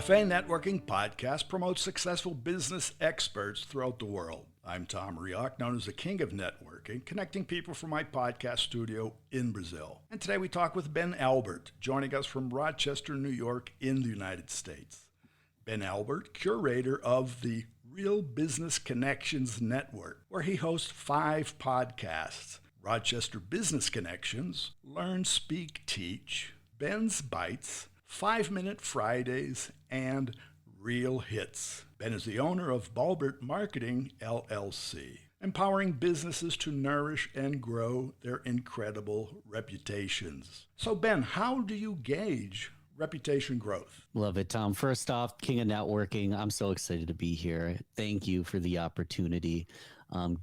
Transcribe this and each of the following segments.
Café and Networking Podcast promotes successful business experts throughout the world. I'm Tom Reaoch, known as the King of Networking, connecting people from my podcast studio in Brazil. And today we talk with Ben Albert, joining us from Rochester, New York in the United States. Ben Albert, curator of the Rochester Business Connecyions Network, where he hosts 5 podcasts: Rochester Business Connections, Learn, Speak, Teach, Ben's Bites, 5-Minute Fridays, and Real Hits. Ben is the owner of Balbert Marketing LLC, empowering businesses to nourish and grow their incredible reputations. So Ben, how do you gauge reputation growth? Love it, Tom. First off, King of Networking, I'm so excited to be here. Thank you for the opportunity.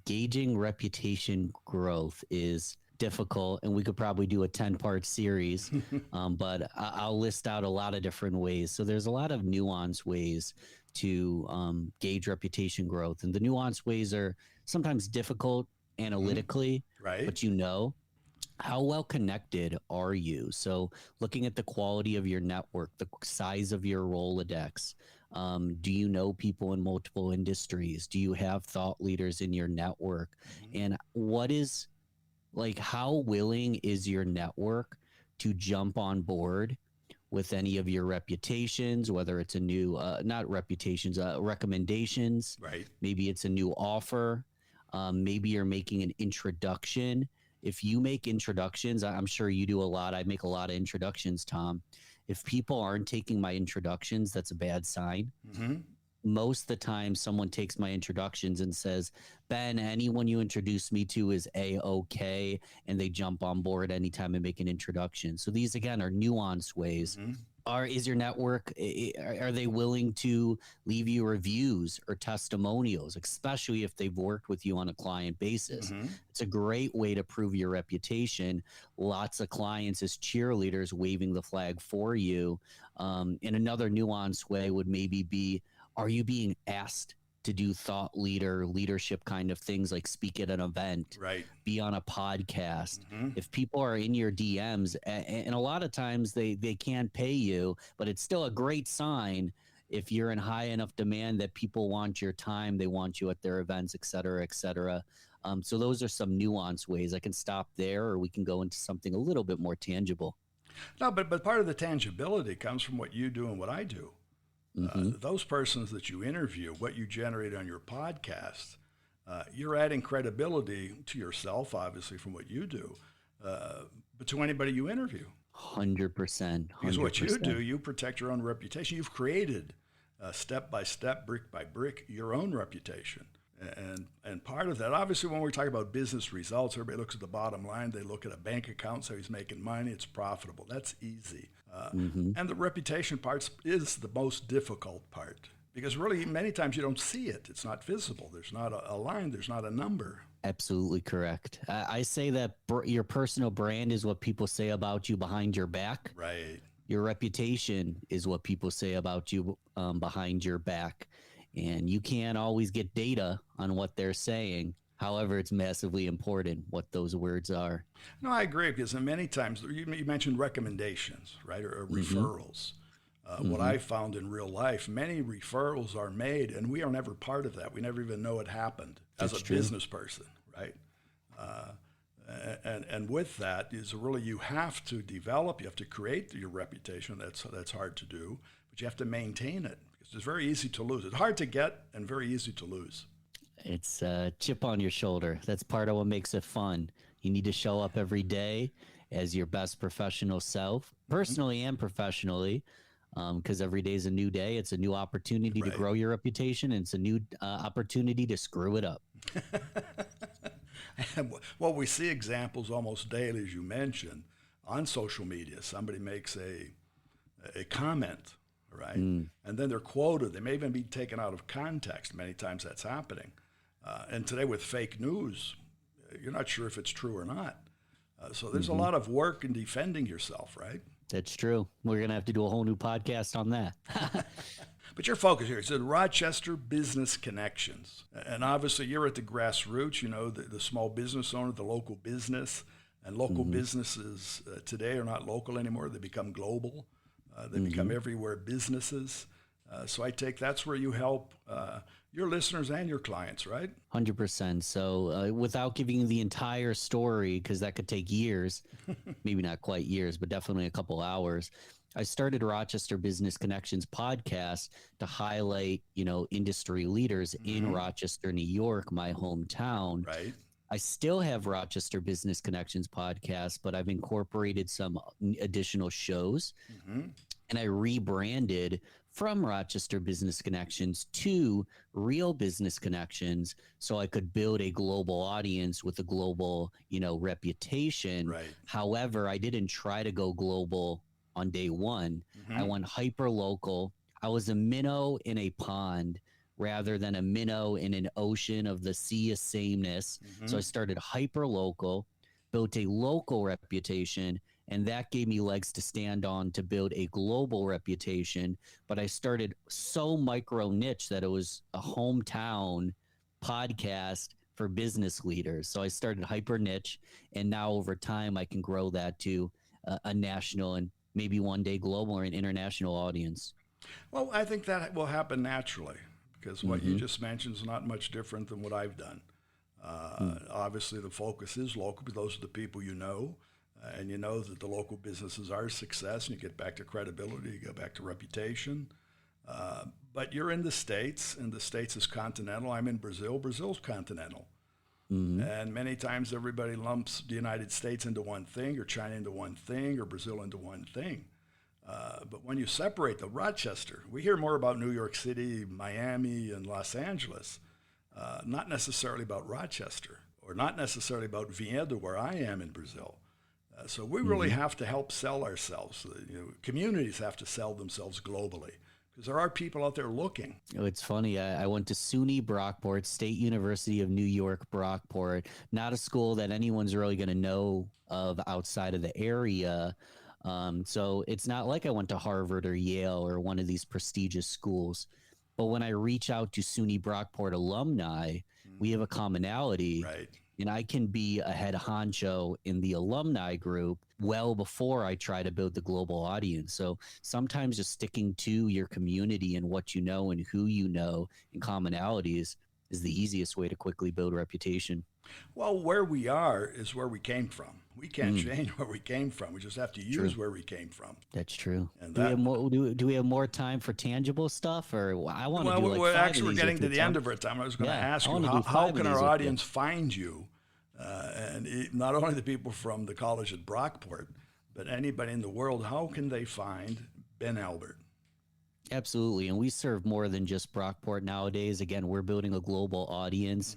Gauging reputation growth is difficult, and we could probably do a 10-part series, but I'll list out a lot of different ways. So there's a lot of nuanced ways to gauge reputation growth, and the nuanced ways are sometimes difficult analytically, right? But how well connected are you? So looking at the quality of your network, the size of your Rolodex, do you know people in multiple industries? Do you have thought leaders in your network? And how willing is your network to jump on board with any of your reputations, whether it's a new, recommendations, right? Maybe it's a new offer. Maybe you're making an introduction. If you make introductions, I'm sure you do a lot. I make a lot of introductions, Tom. If people aren't taking my introductions, that's a bad sign. Most of the time, someone takes my introductions and says, Ben, anyone you introduce me to is A-OK, and they jump on board anytime I make an introduction. So these, again, are nuanced ways. Is your network, are they willing to leave you reviews or testimonials, especially if they've worked with you on a client basis? It's a great way to prove your reputation. Lots of clients as cheerleaders waving the flag for you. And another nuanced way would maybe be, are you being asked to do thought leadership kind of things, like speak at an event, right? Be on a podcast. If people are in your DMs, and a lot of times they can't pay you, but it's still a great sign if you're in high enough demand that people want your time, they want you at their events, et cetera, et cetera. So those are some nuanced ways. I can stop there, or we can go into something a little bit more tangible. No, but part of the tangibility comes from what you do and what I do. Those persons that you interview, what you generate on your podcast, you're adding credibility to yourself, obviously, from what you do, but to anybody you interview. 100%. Because what you do, you protect your own reputation. You've created, step by step, brick by brick, your own reputation. And part of that, obviously, when we talk about business results, everybody looks at the bottom line. They look at a bank account, so he's making money, it's profitable. That's easy. And the reputation part is the most difficult part, because really many times you don't see it. It's not visible. There's not a line. There's not a number. Absolutely correct. I say that your personal brand is what people say about you behind your back. Right. Your reputation is what people say about you behind your back. And you can't always get data on what they're saying. However, it's massively important what those words are. No, I agree, because many times you mentioned recommendations, right, or referrals. What I found in real life, many referrals are made, and we are never part of that. We never even know it happened as a business person, right? And with that is really, you have to develop, you have to create your reputation. That's hard to do, but you have to maintain it, because it's very easy to lose. It's hard to get and very easy to lose. It's a chip on your shoulder. That's part of what makes it fun. You need to show up every day as your best professional self, personally and professionally, because every day is a new day. It's a new opportunity to grow your reputation, and it's a new opportunity to screw it up. Well, we see examples almost daily, as you mentioned, on social media. Somebody makes a comment, right? And then they're quoted. They may even be taken out of context. Many times that's happening. And today with fake news, you're not sure if it's true or not. So there's a lot of work in defending yourself, right? That's true. We're going to have to do a whole new podcast on that. But your focus here is the Rochester Business Connections. And obviously you're at the grassroots, the small business owner, the local business. And local businesses today are not local anymore. They become global. They become everywhere businesses. So I take that's where you help your listeners and your clients, right? 100%. So without giving you the entire story, because that could take years, maybe not quite years, but definitely a couple hours. I started Rochester Business Connections podcast to highlight, industry leaders in Rochester, New York, my hometown. Right. I still have Rochester Business Connections podcast, but I've incorporated some additional shows, and I rebranded from Rochester Business Connections to Real Business Connections, so I could build a global audience with a global, reputation. Right. However, I didn't try to go global on day one. I went hyper local. I was a minnow in a pond rather than a minnow in an ocean of the sea of sameness. So I started hyper local, built a local reputation, and that gave me legs to stand on to build a global reputation. But I started so micro niche that it was a hometown podcast for business leaders. So I started hyper niche, and now over time I can grow that to a national and maybe one day global or an international audience. Well, I think that will happen naturally, because what you just mentioned is not much different than what I've done. Obviously, the focus is local, because those are the people you know, and you know that the local businesses are a success, and you get back to credibility, you go back to reputation. But you're in the States, and the States is continental. I'm in Brazil. Brazil's continental. And many times everybody lumps the United States into one thing, or China into one thing, or Brazil into one thing. But when you separate the Rochester, we hear more about New York City, Miami, and Los Angeles, not necessarily about Rochester, or not necessarily about Vinhedo, where I am in Brazil. So we really have to help sell ourselves. Communities have to sell themselves globally, because there are people out there looking. It's funny. I went to SUNY Brockport, State University of New York, Brockport, not a school that anyone's really going to know of outside of the area. So it's not like I went to Harvard or Yale or one of these prestigious schools. But when I reach out to SUNY Brockport alumni, we have a commonality. Right. And I can be a head honcho in the alumni group well before I try to build the global audience. So sometimes just sticking to your community and what you know and who you know and commonalities is the easiest way to quickly build reputation. Well, where we are is where we came from. We can't change where we came from. We just have to use where we came from. That's true. And do we have more time for tangible stuff, or I want to do like we're 5 actually of we're these getting if to we the end have- of our time. I was going to Yeah, ask I you, wanna do how 5 can of these our with you. audience find you? Not only the people from the college at Brockport, but anybody in the world. How can they find Ben Albert? Absolutely. And we serve more than just Brockport nowadays. Again, we're building a global audience.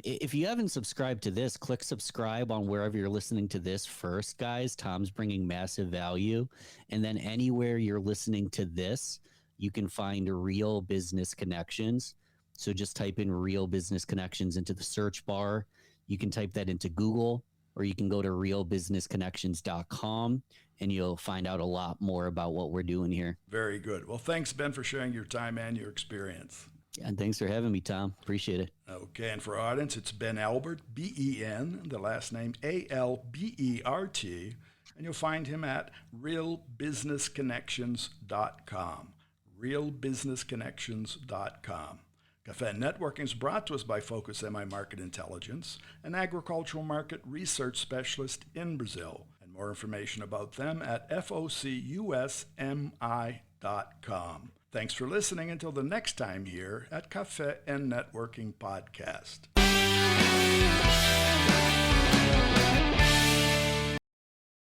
If you haven't subscribed to this, click subscribe on wherever you're listening to this first, guys. Tom's bringing massive value. And then anywhere you're listening to this, you can find Real Business Connections. So just type in Real Business Connections into the search bar. You can type that into Google, or you can go to realbusinessconnections.com and you'll find out a lot more about what we're doing here. Very good. Well, thanks, Ben, for sharing your time and your experience. And thanks for having me, Tom. Appreciate it. Okay, and for our audience, it's Ben Albert, B-E-N, the last name A-L-B-E-R-T, and you'll find him at realbusinessconnections.com, realbusinessconnections.com. Café and Networking is brought to us by Focus MI Market Intelligence, an agricultural market research specialist in Brazil. And more information about them at focusmi.com. Thanks for listening until the next time here at Café and Networking Podcast.